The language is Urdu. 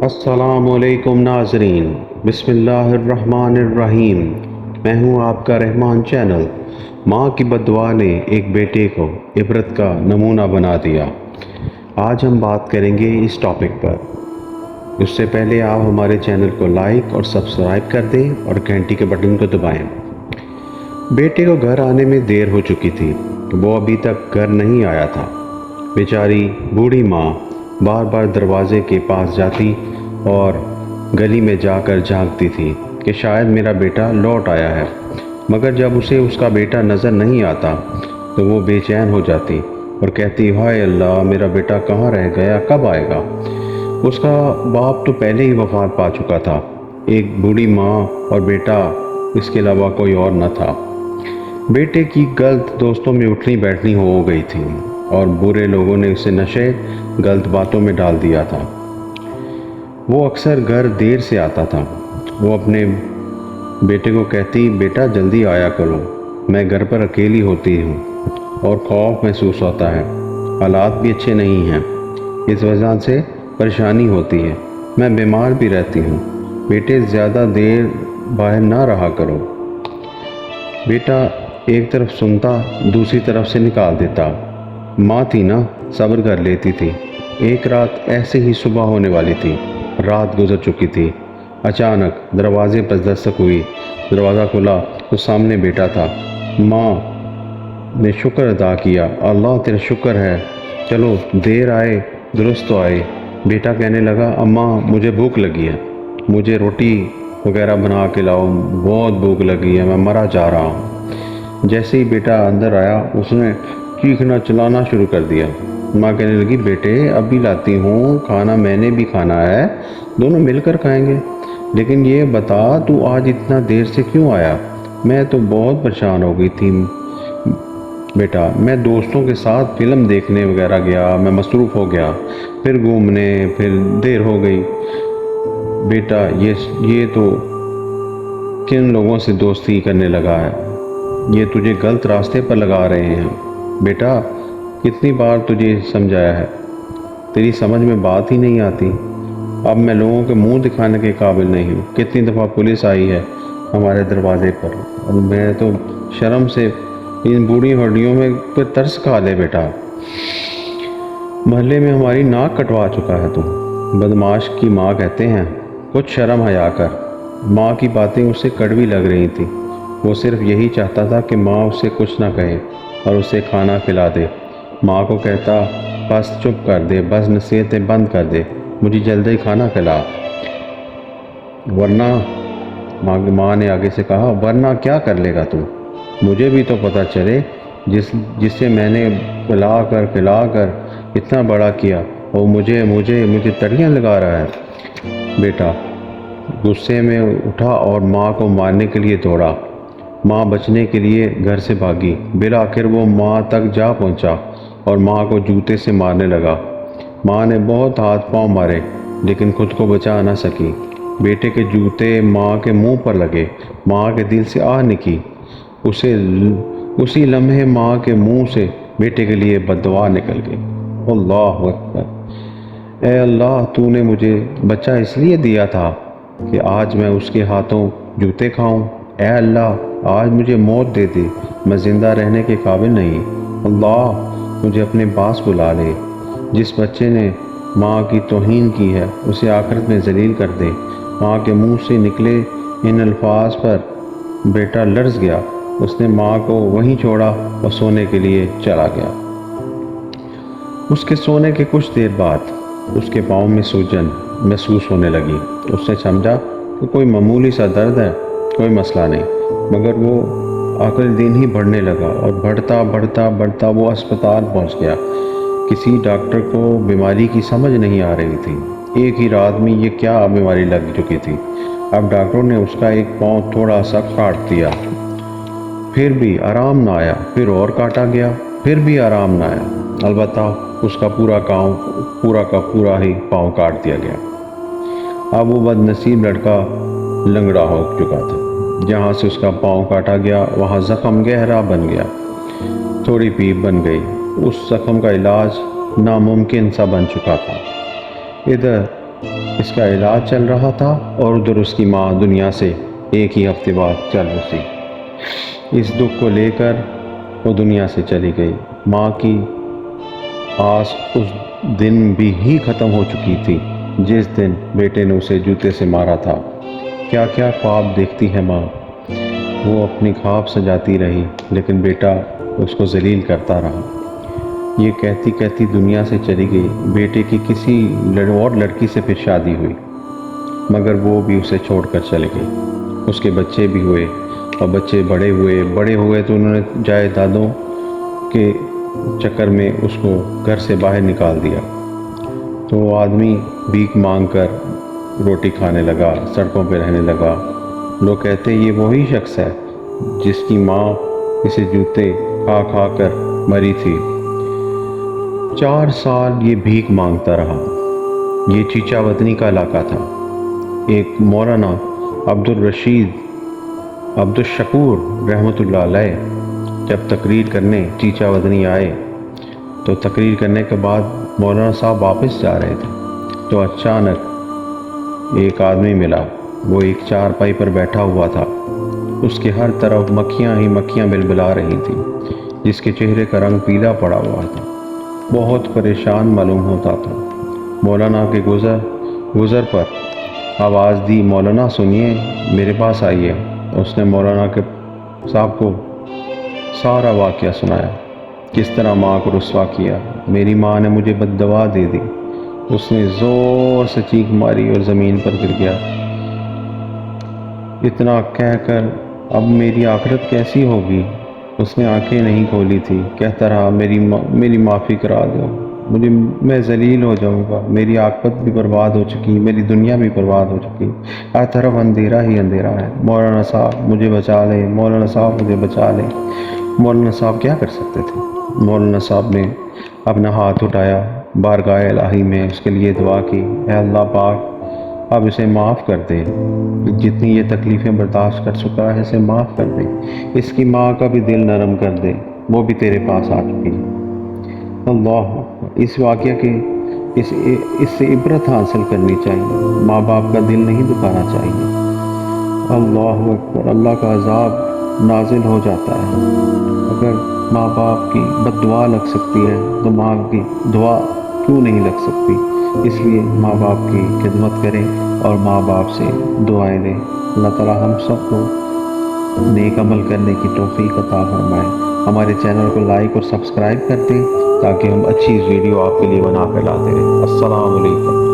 السلام علیکم ناظرین، بسم اللہ الرحمن الرحیم۔ میں ہوں آپ کا رحمان چینل۔ ماں کی بد دعا نے ایک بیٹے کو عبرت کا نمونہ بنا دیا۔ آج ہم بات کریں گے اس ٹاپک پر۔ اس سے پہلے آپ ہمارے چینل کو لائک اور سبسکرائب کر دیں اور گھنٹی کے بٹن کو دبائیں۔ بیٹے کو گھر آنے میں دیر ہو چکی تھی، وہ ابھی تک گھر نہیں آیا تھا۔ بیچاری بوڑھی ماں بار بار دروازے کے پاس جاتی اور گلی میں جا کر جھانکتی تھی کہ شاید میرا بیٹا لوٹ آیا ہے، مگر جب اسے اس کا بیٹا نظر نہیں آتا تو وہ بے چین ہو جاتی اور کہتی، ہائے اللہ، میرا بیٹا کہاں رہ گیا، کب آئے گا؟ اس کا باپ تو پہلے ہی وفات پا چکا تھا، ایک بوڑھی ماں اور بیٹا، اس کے علاوہ کوئی اور نہ تھا۔ بیٹے کی غلط دوستوں میں اٹھنی بیٹھنی ہو گئی تھی اور برے لوگوں نے اسے نشے غلط باتوں میں ڈال دیا تھا۔ وہ اکثر گھر دیر سے آتا تھا۔ وہ اپنے بیٹے کو کہتی، بیٹا جلدی آیا کرو، میں گھر پر اکیلی ہوتی ہوں اور خوف محسوس ہوتا ہے، حالات بھی اچھے نہیں ہیں، اس وجہ سے پریشانی ہوتی ہے، میں بیمار بھی رہتی ہوں، بیٹے زیادہ دیر باہر نہ رہا کرو۔ بیٹا ایک طرف سنتا، دوسری طرف سے نکال دیتا۔ ماں تھی نا، صبر کر لیتی تھی۔ ایک رات ایسے ہی صبح ہونے والی تھی، رات گزر چکی تھی۔ اچانک دروازے پر دستک ہوئی، دروازہ کھلا تو سامنے بیٹا تھا۔ ماں نے شکر ادا کیا، اللہ تیرا شکر ہے، چلو دیر آئے درست تو آئے۔ بیٹا کہنے لگا، اماں مجھے بھوک لگی ہے، مجھے روٹی وغیرہ بنا کے لاؤ، بہت بھوک لگی ہے، میں مرا جا رہا ہوں۔ جیسے ہی بیٹا اندر آیا، اس نے چیخنا چلانا شروع کر دیا۔ ماں کہنے لگی، بیٹے ابھی لاتی ہوں، کھانا میں نے بھی کھانا ہے، دونوں مل کر کھائیں گے، لیکن یہ بتا تو آج اتنا دیر سے کیوں آیا؟ میں تو بہت پریشان ہو گئی تھی بیٹا، میں دوستوں کے ساتھ فلم دیکھنے وغیرہ گیا، میں مصروف ہو گیا، پھر گھومنے، پھر دیر ہو گئی۔ بیٹا یہ تو کن لوگوں سے دوستی کرنے لگا ہے، یہ تجھے غلط راستے پر لگا رہے ہیں۔ بیٹا کتنی بار تجھے سمجھایا ہے، تیری سمجھ میں بات ہی نہیں آتی، اب میں لوگوں کے منہ دکھانے کے قابل نہیں ہوں۔ کتنی دفعہ پولیس آئی ہے ہمارے دروازے پر اور میں تو شرم سے ان بوڑھی ہڈیوں میں پہ ترس کھا لے۔ بیٹا محلے میں ہماری ناک کٹوا چکا ہے، تم بدماش کی ماں کہتے ہیں، کچھ شرم حیا کر۔ ماں کی باتیں اسے کڑوی لگ رہی تھیں، وہ صرف یہی چاہتا تھا کہ ماں اسے کچھ نہ کہے اور اسے کھانا کھلا دے۔ ماں کو کہتا، بس چپ کر دے، بس نصیحتیں بند کر دے، مجھے جلدی کھانا کھلا، ورنہ ماں نے آگے سے کہا، ورنہ کیا کر لے گا تم؟ مجھے بھی تو پتہ چلے، جسے میں نے کھلا کر اتنا بڑا کیا اور مجھے تڑیاں لگا رہا ہے۔ بیٹا غصے میں اٹھا اور ماں کو مارنے کے لیے دوڑا۔ ماں بچنے کے لیے گھر سے بھاگی، بالآخر وہ ماں تک جا پہنچا اور ماں کو جوتے سے مارنے لگا۔ ماں نے بہت ہاتھ پاؤں مارے لیکن خود کو بچا نہ سکی۔ بیٹے کے جوتے ماں کے منہ پر لگے، ماں کے دل سے آہ نکلی۔ اسی لمحے ماں کے منہ سے بیٹے کے لیے بد دعا نکل گئی۔ اللہ اکبر! اے اللہ، تو نے مجھے بچہ اس لیے دیا تھا کہ آج میں اس کے ہاتھوں جوتے کھاؤں؟ اے اللہ، آج مجھے موت دے دے، میں زندہ رہنے کے قابل نہیں۔ اللہ مجھے اپنے پاس بلا لے۔ جس بچے نے ماں کی توہین کی ہے اسے آخرت میں ذلیل کر دے۔ ماں کے منہ سے نکلے ان الفاظ پر بیٹا لرز گیا، اس نے ماں کو وہیں چھوڑا اور سونے کے لیے چلا گیا۔ اس کے سونے کے کچھ دیر بعد اس کے پاؤں میں سوجن محسوس ہونے لگی۔ اس نے سمجھا کہ کوئی معمولی سا درد ہے، کوئی مسئلہ نہیں، مگر وہ آخری دن ہی بڑھنے لگا اور بڑھتا وہ اسپتال پہنچ گیا۔ کسی ڈاکٹر کو بیماری کی سمجھ نہیں آ رہی تھی، ایک ہی رات میں یہ کیا بیماری لگ چکی تھی۔ اب ڈاکٹروں نے اس کا ایک پاؤں تھوڑا سا کاٹ دیا، پھر بھی آرام نہ آیا، پھر اور کاٹا گیا، پھر بھی آرام نہ آیا، البتہ اس کا پورا ہی پاؤں کاٹ دیا گیا۔ اب وہ بد نصیب لڑکا لنگڑا ہو چکا تھا۔ جہاں سے اس کا پاؤں کاٹا گیا وہاں زخم گہرا بن گیا، تھوڑی پیپ بن گئی، اس زخم کا علاج ناممکن سا بن چکا تھا۔ ادھر اس کا علاج چل رہا تھا اور ادھر اس کی ماں دنیا سے ایک ہی ہفتے بعد چل بسی۔ اس دکھ کو لے کر وہ دنیا سے چلی گئی۔ ماں کی آس اس دن بھی ہی ختم ہو چکی تھی جس دن بیٹے نے اسے جوتے سے مارا تھا۔ کیا کیا خواب دیکھتی ہے ماں، وہ اپنی خواب سجاتی رہی لیکن بیٹا اس کو ذلیل کرتا رہا۔ یہ کہتی کہتی دنیا سے چلی گئی۔ بیٹے کی کسی اور لڑکی سے پھر شادی ہوئی مگر وہ بھی اسے چھوڑ کر چلے گئی۔ اس کے بچے بھی ہوئے اور بچے بڑے ہوئے تو انہوں نے جائیدادوں کے چکر میں اس کو گھر سے باہر نکال دیا۔ تو وہ آدمی بھیک مانگ کر روٹی کھانے لگا، سڑکوں پہ رہنے لگا۔ لوگ کہتے یہ وہی شخص ہے جس کی ماں اسے جوتے کھا کھا کر مری تھی۔ 4 سال یہ بھیک مانگتا رہا۔ یہ چیچا ودنی کا علاقہ تھا۔ ایک مولانا عبدالشکور رحمۃ اللہ علیہ جب تقریر کرنے چیچا ودنی آئے تو تقریر کرنے کے بعد مولانا صاحب واپس جا رہے تھے تو اچانک ایک آدمی ملا۔ وہ ایک چارپائی پر بیٹھا ہوا تھا۔ اس کے ہر طرف مکھیاں ہی مکھیاں بلبلا رہی تھیں، جس کے چہرے کا رنگ پیلا پڑا ہوا تھا۔ بہت پریشان معلوم ہوتا تھا۔ مولانا کے گزر پر آواز دی، مولانا سنیے، میرے پاس آئیے۔ اس نے مولانا کے صاحب کو سارا واقعہ سنایا، کس طرح ماں کو رسوا کیا۔ میری ماں نے مجھے بد دعا دے دی۔ اس نے زور سے چیخ ماری اور زمین پر گر گیا۔ اتنا کہہ کر اب میری آخرت کیسی ہوگی؟ اس نے آنکھیں نہیں کھولی تھی۔ کہتا رہا میری معافی کرا دو، میں ذلیل ہو جاؤں گا، میری عاقبت بھی برباد ہو چکی، میری دنیا بھی برباد ہو چکی، ہر طرف اندھیرا ہی اندھیرا ہے۔ مولانا صاحب مجھے بچا لیں، مولانا صاحب مجھے بچا لیں۔ مولانا صاحب کیا کر سکتے تھے؟ مولانا صاحب نے اپنا ہاتھ اٹھایا، بارگاہ الہی میں اس کے لیے دعا کی، اے اللہ پاک اب اسے معاف کر دے، جتنی یہ تکلیفیں برداشت کر چکا ہے اسے معاف کر دے، اس کی ماں کا بھی دل نرم کر دے، وہ بھی تیرے پاس آ چکی ہے۔ اللہ، اس واقعہ کے اس سے عبرت حاصل کرنی چاہیے، ماں باپ کا دل نہیں دکھانا چاہیے۔ اللہ اکبر، اللہ کا عذاب نازل ہو جاتا ہے۔ اگر ماں باپ کی بد دعا لگ سکتی ہے تو ماں کی دعا کیوں نہیں لگ سکتی؟ اس لیے ماں باپ کی خدمت کریں اور ماں باپ سے دعائیں لیں۔ اللہ تعالی ہم سب کو نیک عمل کرنے کی توفیق عطا فرمائے۔ ہمارے چینل کو لائک اور سبسکرائب کر دیں تاکہ ہم اچھی ویڈیو آپ کے لیے بنا کر لاتے رہیں۔ السلام علیکم۔